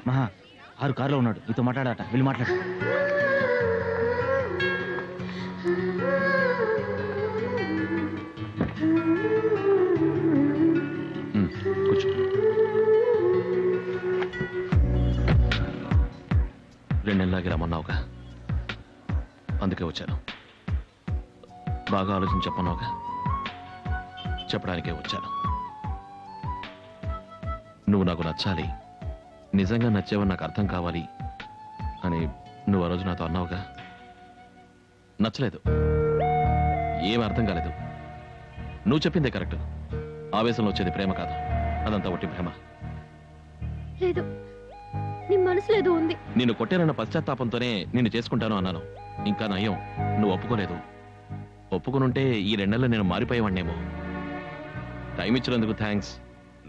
మహా 6 కార్లో ఉన్నాడు, నీతో మాట్లాడాట, వెళ్ళి మాట్లాడు. కూర్చో. 2 నెలలాగి రమ్మన్నావుగా, అందుకే వచ్చాను. బాగా ఆలోచించి చెప్పన్నావుగా, చెప్పడానికే వచ్చాను. నువ్వు నాకు నచ్చాలి, నిజంగా నచ్చేవని నాకు అర్థం కావాలి అని నువ్వు ఆ రోజు నాతో అన్నావుగా. నచ్చలేదు, ఏం అర్థం కాలేదు. నువ్వు చెప్పిందే కరెక్ట్. ఆవేశంలో వచ్చేది ప్రేమ కాదు, అదంతా ఒట్టి ప్రేమ. లేదు, నీ మనసులో ఏదో ఉంది. నిన్ను కొట్టానన్న పశ్చాత్తాపంతోనే నిన్ను చేసుకుంటాను అన్నాను. ఇంకా నయం, నువ్వు ఒప్పుకోలేదు. ఒప్పుకునుంటే ఈ 2 నెలలు నేను మారిపోయేవాడినేమో. టైం ఇచ్చినందుకు థ్యాంక్స్.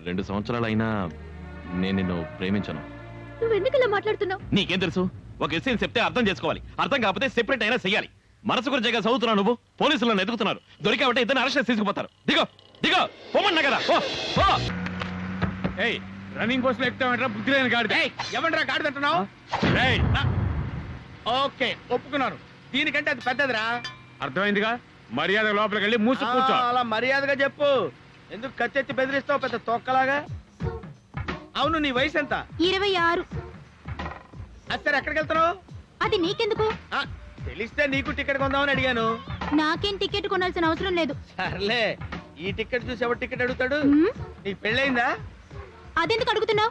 2 సంవత్సరాలు అయినా నేను నిన్ను ప్రేమించను. నువ్వు ఎందుకు ఇలా మాట్లాడుతున్నావు? నీకేం తెలుసు? ఒక ఎస్సీని చెప్తే అర్థం చేసుకోవాలి, అర్థం కాకపోతే సెపరేట్ అయినా చెయ్యాలి. మనసు గురించి చదువుతున్నావు నువ్వు, పోలీసులను ఎదుగుతున్నారు. దొరికావంటే ఇద్దరు అరెస్ట్ తీసుకుపోతారు. దిగో దిగో, పోమన్నా కదా. రన్నింగ్ పోస్ట్ లో ఎక్కుతామంటారా? బుద్ధి లేని గాడిద. ఎవరిరా గాడిద అంటున్నావు? ఓకే, ఒప్పుకున్నాను. దీనికంటే అది పెద్దదిరా. అర్థమైందిగా, మర్యాద లోపలికి వెళ్ళి మూసి కూర్చో. అలా మర్యాదగా చెప్పు, ఎందుకు కత్తెత్తి బెదిరిస్తావు పెద్ద తొక్కలాగా? అవును, నీ వయసు ఎంత? 26. అసలు ఎక్కడికి వెళ్తున్నావు? అది నీకెందుకు? తెలిస్తే నీకు టికెట్ కొందామని అడిగాను. నాకేం టికెట్ కొనాల్సిన అవసరం లేదు. సర్లే, ఈ టికెట్ చూసి ఎవరు టికెట్ అడుగుతాడు? నీకు పెళ్ళయిందా? అదెందుకు అడుగుతున్నావు?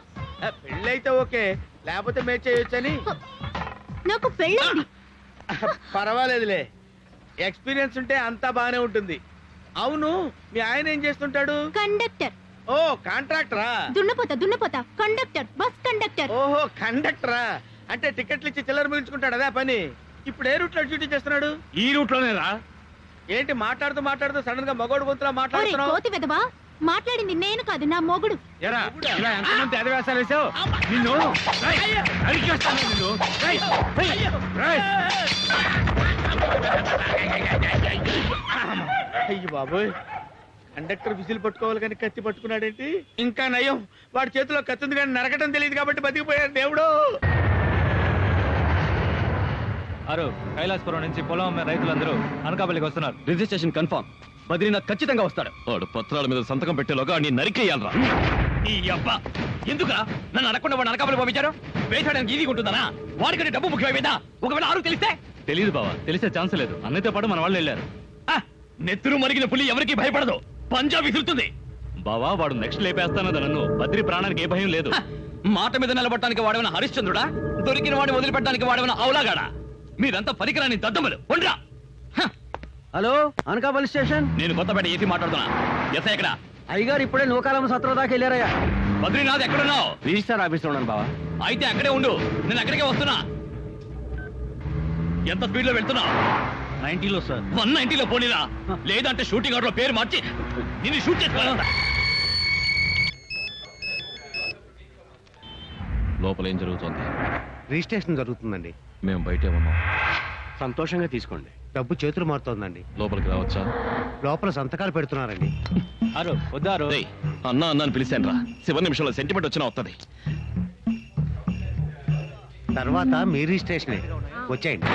పెళ్ళైతే ఓకే, లేకపోతే మేట్ చేయొచ్చని. నాకు పెళ్ళైంది. పర్వాలేదులే, ఎక్స్పీరియన్స్ ఉంటే అంతా బానే ఉంటుంది. అవును, మీ ఆయన ఏం చేస్తుంటాడు? కండక్టర్. ఓ, కాంట్రాక్టరా? దున్నపోతా కండక్టర్, బస్ కండక్టర్. ఓహో, కండక్టరా అంటే టికెట్లు ఇచ్చి చిల్లర మిగుల్చుకుంటాడు, అదే పని. ఇప్పుడు ఏ రూట్ లో డ్యూటీ చేస్తున్నాడు? ఈ రూట్ లోనే రా. ఏంటి మాట్లాడుతూ సడన్ గా మగోడు గొంతులా మాట్లాడుతున్నావు? కోతి వెదవా, మాట్లాడింది నేను కాదు, నా మొగుడు. ఎంతమంది అదవేశాలు వేసావు నిన్ను? అయ్యి బాబోయ్, కండక్టర్ విసిల్ పట్టుకోవాలి కానీ కత్తి పట్టుకున్నాడేంటి? ఇంకా నయం, వాడి చేతిలో కత్తి ఉంది కానీ నరకటం తెలియదు కాబట్టి బతికిపోయాడు దేవుడు. కైలాసపురం నుంచి పొలం అమ్మే రైతులందరూ అనకాపల్లికి వస్తున్నారు. Registration confirm. బద్రీనాథ్ ఖచ్చితంగా వస్తాడు. వాడు పత్రాల మీద సంతకం పెట్టేలోగా నీ నరికేయాలరా. ఈ అబ్బా, ఎందుకురా నన్ను అడగకుండా వాడు అనకాపల్లి పంపించారు? వేసాడానికి ఈజీగా ఉంటుందనా? వాడికంటే డబ్బు ముఖ్యమైందా? ఒకవేళ ఆరు తెలిస్తే? తెలియదు బావా, తెలిసే ఛాన్స్ లేదు. అన్నయ్యతో పాటు మన వాళ్ళు వెళ్ళారు. నెత్తురు మరిగిన పులి ఎవరికి భయపడదు, పంజాబ్ విసురుతుంది. బావా, వాడు నెక్స్ట్ లేపేస్తానది నన్ను. బద్రి ప్రాణానికి ఏ భయం లేదు. మాట మీద నిలబడటానికి వాడేమైనా హరిశ్చంద్రుడా? దొరికిన వాడిని వదిలిపెట్టడానికి వాడేమైనా అవులాగాడా? మీరంతా పనికిరాని దద్దమ్మలు. ఉండరా. Hello, Anakapalli station. నేను కొత్తపేట ఏసీ మాట్లాడుతున్నా. ఎస్ఐ ఎక్కడ? అయ్యగారు ఇప్పుడే నూకాలమ్మ సత్రం దాకా వెళ్ళారయ్యా. బద్రీనాథ్ ఎక్కడున్నావు? రిజిస్టర్ ఆఫీస్ లో ఉన్నాను బావా. అయితే అక్కడే ఉండు, నేను అక్కడికే వస్తున్నా. ఎంత స్పీడ్ లో వెళ్తున్నా? 90లో సార్. 190లో పోనీరా, లేదంటే షూటింగ్ అవుట్ లో పేరు మార్చి నిన్ను షూట్ చేసుకోవాలంట. లోపల ఏం జరుగుతోంది? రిజిస్ట్రేషన్ జరుగుతుందండి. మేము బయటే ఉన్నాం. సంతోషంగా తీసుకోండి. డబ్బు చేతులు మారుతోందండి. లోపలికి రావచ్చా? లోపల సంతకాలు పెడుతున్నారండి. వద్దారు. అన్నా అని పిలిచాను రా. 7 నిమిషంలో సెంటిమెంట్ వచ్చినా వస్తుంది. తర్వాత మీ రిజిస్ట్రేషన్ వచ్చేయండి.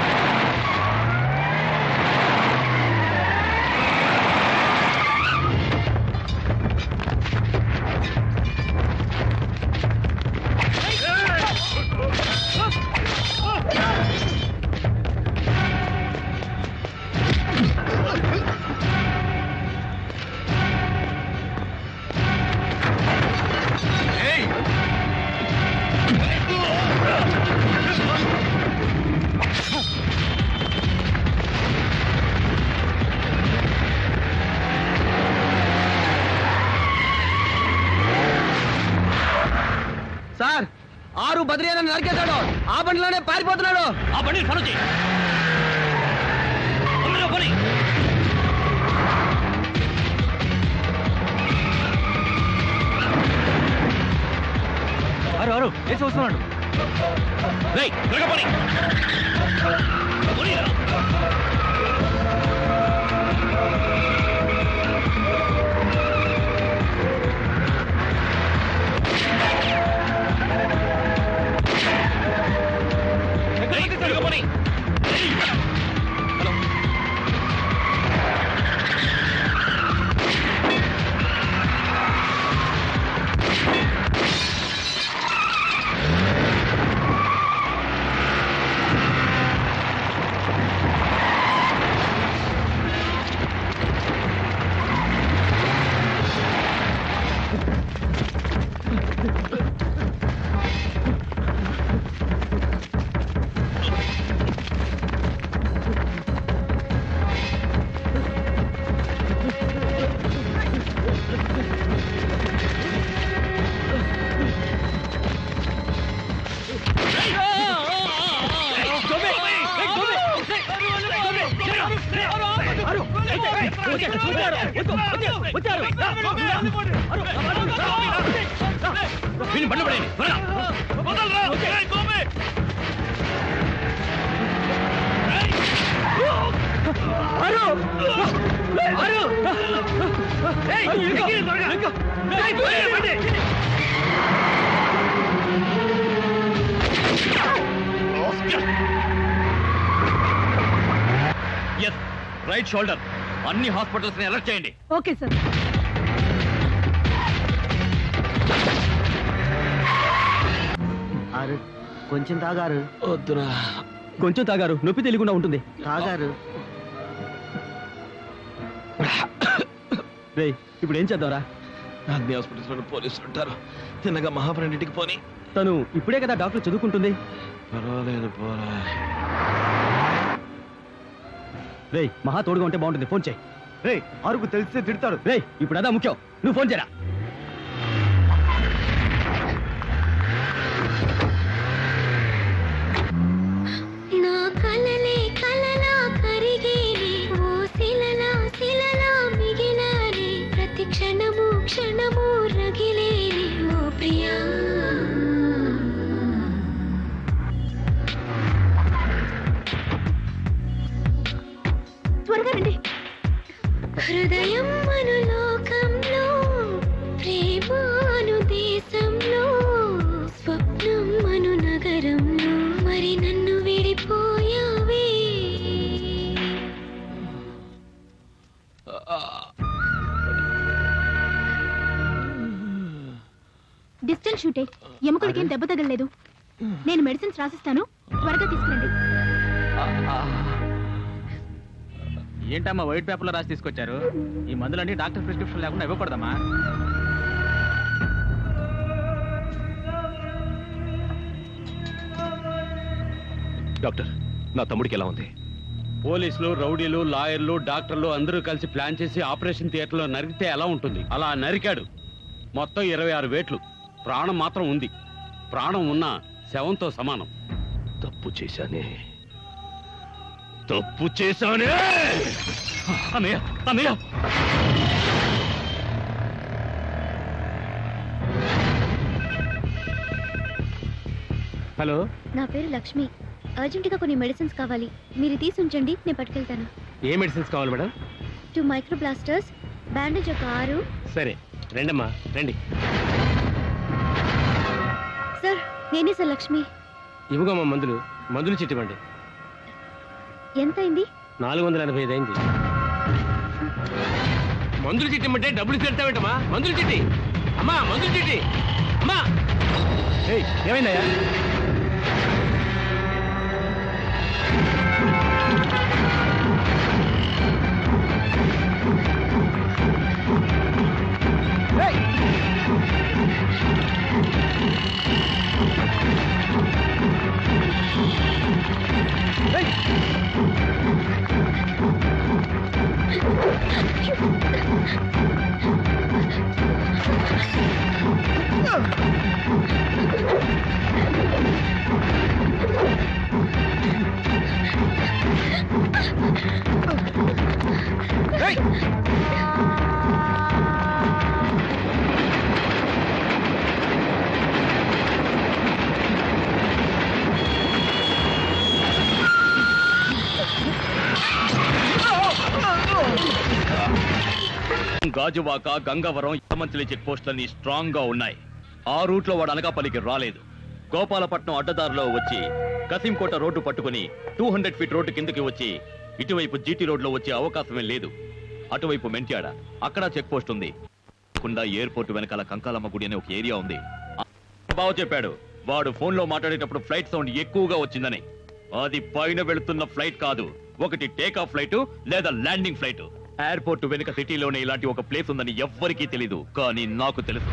సార్, 6 బద్రీనాథ్ నరికేశాడు. ఆ బండిలోనే పారిపోతున్నాడు. ఆ బండి ఫాలో చేయి. పని. అరు వేసి వస్తున్నాడు. పని. రైట్ షోల్డర్ అన్ని హాస్పిటల్స్ ని అలర్ట్ చేయండి. Okay sir. కొంచెం తాగారు. వద్దురా. కొంచెం తాగారు, నొప్పి తెలియకుండా ఉంటుంది. తాగారు. రేయ్, ఇప్పుడు ఏం చేద్దాంరా? అన్ని హాస్పిటల్స్ లో పోలీసులు ఉంటారు. తిన్నగా మహాప్రాణ్ ఇంటికి పోని. తను ఇప్పుడే కదా డాక్టర్ చదువుకుంటుంది. పర్వాలేదు పోరా. రేయ్, మహా తోడుగా ఉంటే బాగుంటుంది. ఫోన్ చేయి. రేయ్, అరుగు తెలిస్తే తిడతాడు. రేయ్, ఇప్పుడు అదా ముఖ్యం. నువ్వు ఫోన్ చేయరా. నా కలలే కలలా కరిగేనే, ఓ శిలలా శిలలా మిగిలానే, ప్రతి క్షణము క్షణము రగిలేనే, ఓ ప్రియా. త్వరగా రండి. హృదయం అను లోకంలో, ప్రేమ అను దేశంలో, స్వప్నం అను నగరంలో, మరి నన్ను విడిపోయావే. డిస్టెన్స్ షూటే. ఎముకలకేం దెబ్బ తగలలేదు. నేను మెడిసిన్స్ రాసిస్తాను, త్వరగా తీసుకురండి. ఏంటమ్మా వైట్ పేపర్ లో రాసి తీసుకొచ్చారు? ఈ మందులన్నీ డాక్టర్ ప్రిస్క్రిప్షన్ లేకుండా ఇవ్వకూడదమ్మా. డాక్టర్, నా తమ్ముడికి ఎలా ఉంది? పోలీసులు, రౌడీలు, లాయర్లు, డాక్టర్లు అందరూ కలిసి ప్లాన్ చేసి ఆపరేషన్ థియేటర్లో నరికితే ఎలా ఉంటుంది అలా నరికాడు. మొత్తం 26 వేట్లు. ప్రాణం మాత్రం ఉంది. ప్రాణం ఉన్న శవంతో సమానం. తప్పు చేశానే. అన్నయ్య, అన్నయ్య. హలో, నా పేరు లక్ష్మి. అర్జెంటుగా కొన్ని మెడిసిన్స్ కావాలి. మీరు తీసి ఉంచండి, నేను పట్టుకెళ్తాను. ఏ మెడిసిన్స్ కావాలి మేడం? 2 మైక్రో బ్లాస్టర్స్, బ్యాండేజ్ ఒక 6. సరే, రండమ్మా, రండి. సార్, నేనే సార్ లక్ష్మి. ఇవ్వగమ్మా మందులు. మందులు చిట్టివ్వండి. ఎంత అయింది? 485 అయింది. మందులు చిట్టిమ్మంటే డబ్బులు చెడతావేంటమ్మా? మందులు చిట్టి అమ్మా, మందులు చిట్టి అమ్మా. ఏమైందయ్యా? గాజువాక, గంగవరం, యమంచిలి చెక్ పోస్టులన్నీ స్ట్రాంగ్ గా ఉన్నాయి. ఆ రూట్ లో వాడు అనకాపల్లికి రాలేదు. గోపాలపట్నం అడ్డదారిలో వచ్చి కసింకోట రోడ్డు పట్టుకుని 200 ఫీట్ రోడ్డు కిందకి వచ్చి ఇటువైపు జీటీ రోడ్ లో వచ్చే అవకాశమే లేదు. అటువైపు మెంట్యాడ, అక్కడ చెక్ పోస్ట్ ఉంది. ఎయిర్పోర్ట్ వెనకాల కంకాలమ్మ గుడి అనే ఒక ఏరియా ఉంది. బావ చెప్పాడు, వాడు ఫోన్ లో మాట్లాడేటప్పుడు ఫ్లైట్ సౌండ్ ఎక్కువగా వచ్చిందని. అది పైన వెళుతున్న ఫ్లైట్ కాదు, ఒకటి టేక్ ఆఫ్ ఫ్లైట్ లేదా ల్యాండింగ్ ఫ్లైట్. ఎయిర్పోర్ట్ వెనుక సిటీలోనే ఇలాంటి ఒక ప్లేస్ ఉందని ఎవ్వరికీ తెలీదు, కానీ నాకు తెలుసు.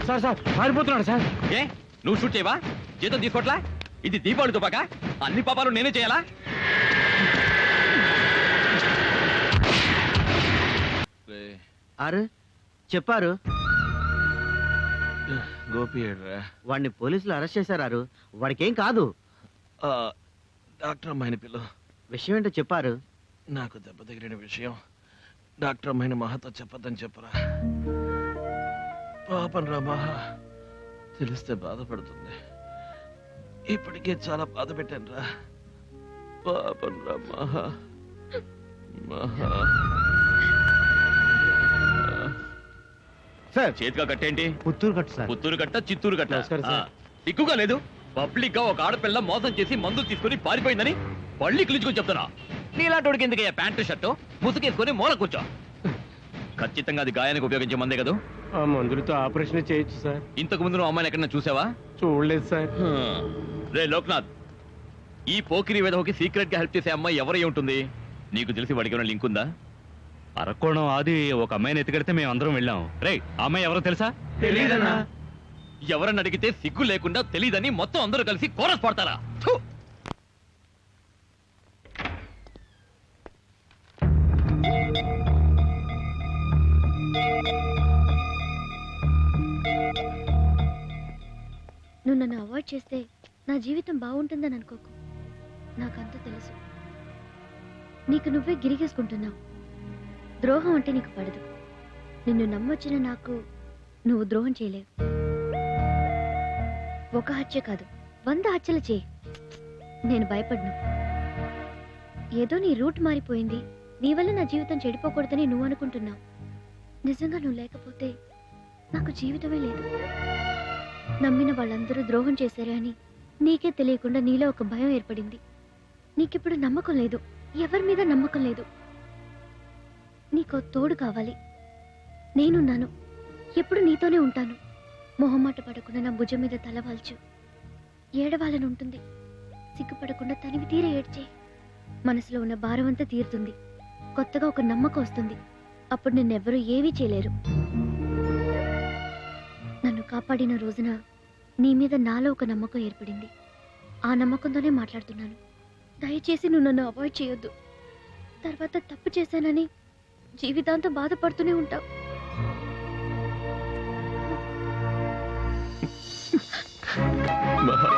సార్ సార్ పారిపోతున్నాడు సార్. ఏ నువ్వు షూట్ చేయవా? జీతం తీసుకోవట్లా? ఇది దీపావళి తుపాక, అన్ని పాపాలు నేనే చేయాలా? ఆరు చెప్పారు గోపి ఏడ్రా. వాడిని పోలీసులు అరెస్ట్ చేశారు. వాడికేం కాదు. డాక్టర్ అమ్మాయిని పిల్ల. విషయం ఏంటో చెప్పారు. నాకు దెబ్బ తగిలిన విషయం డాక్టర్ అమ్మాయిని మహాతో చెప్పొద్దని చెప్పరా. పాపం రా మహా, తెలిస్తే బాధపడుతుంది. ఇప్పటికే చాలా బాధ పెట్టాను రా. పాపం రా మహా. మహా సార్ చేతిగా కట్టేంటి? పుత్తూరు కట్టు సార్. పుత్తూరు కట్ట, చిత్తూరు కట్ట. నమస్కారం సార్. ఎక్కువగా లేదు. పబ్లిక్ గా ఒక ఆడపిల్ల మోసం చేసి మందులు తీసుకుని పారిపోయిందని పళ్ళి కిలుచుకొని చెప్తున్నా. నీలాంటి ఎందుకయ్యా ప్యాంటు షర్టు ముసుగేసుకొని మూల కూర్చో. ఖచ్చితంగా అది గాయానికి ఉపయోగించే మందే కదా. ఆ మందులతో ఆపరేషన్ చేయొచ్చు సార్. ఇంతకు ముందు నువ్వు అమ్మాయిని ఎక్కడన్నా చూసావా? చూడలేదు సార్. రే లోక్నాథ్, ఈ పోకిరి విధవకి సీక్రెట్ గా హెల్ప్ చేసే అమ్మాయి ఎవరై ఉంటుంది? నీకు తెలిసి వాడికి ఏమైనా లింక్ ఉందా? అరకోణం ఆది ఒక అమ్మాయిని ఎత్తుకెడితే మేము అందరం వెళ్ళాం. రే ఆ అమ్మాయి ఎవరో తెలుసా? తెలీదన్నా. ఎవరని అడిగితే సిగ్గు లేకుండా తెలీదని మొత్తం అందరూ కలిసి కోరస్ పడతారా? థు! నువ్వు నన్ను అవాయిడ్ చేస్తే నా జీవితం బాగుంటుందని అనుకోకు. నాకంత తెలుసు. నీకు నువ్వే గిరిగేసుకుంటున్నావు. ద్రోహం అంటే నీకు పడదు. నిన్ను నమ్మొచ్చిన నాకు నువ్వు ద్రోహం చేయలేవు. ఒక హత్య కాదు, 100 హత్యలు చేయి. నేను భయపడ్ను. ఏదో నీ రూట్ మారిపోయింది, నీ వల్ల నా జీవితం చెడిపోకూడదని నువ్వు అనుకుంటున్నావు. నిజంగా నువ్వు లేకపోతే నాకు జీవితమే లేదు. నమ్మిన వాళ్ళందరూ ద్రోహం చేశారే అని నీకే తెలియకుండా నీలో ఒక భయం ఏర్పడింది. నీకిప్పుడు నమ్మకం లేదు, ఎవరి మీద నమ్మకం లేదు. నీకో తోడు కావాలి. నేనున్నాను, ఎప్పుడు నీతోనే ఉంటాను. మొహమాట పడకుండా నా భుజం మీద తలవాల్చు. ఏడవాలని ఉంటుంది, సిగ్గుపడకుండా తనివి తీర ఏడ్చే. మనసులో ఉన్న భారం అంతా తీరుతుంది. కొత్తగా ఒక నమ్మకం వస్తుంది. అప్పుడు నిన్నెవ్వరూ ఏమీ చేయలేరు. నన్ను కాపాడిన రోజున నీ మీద నాలో ఒక నమ్మకం ఏర్పడింది. ఆ నమ్మకంతోనే మాట్లాడుతున్నాను. దయచేసి నువ్వు నన్ను అవాయిడ్ చేయొద్దు. తర్వాత తప్పు చేశానని జీవితాంతం బాధపడుతూనే ఉంటావు. మహా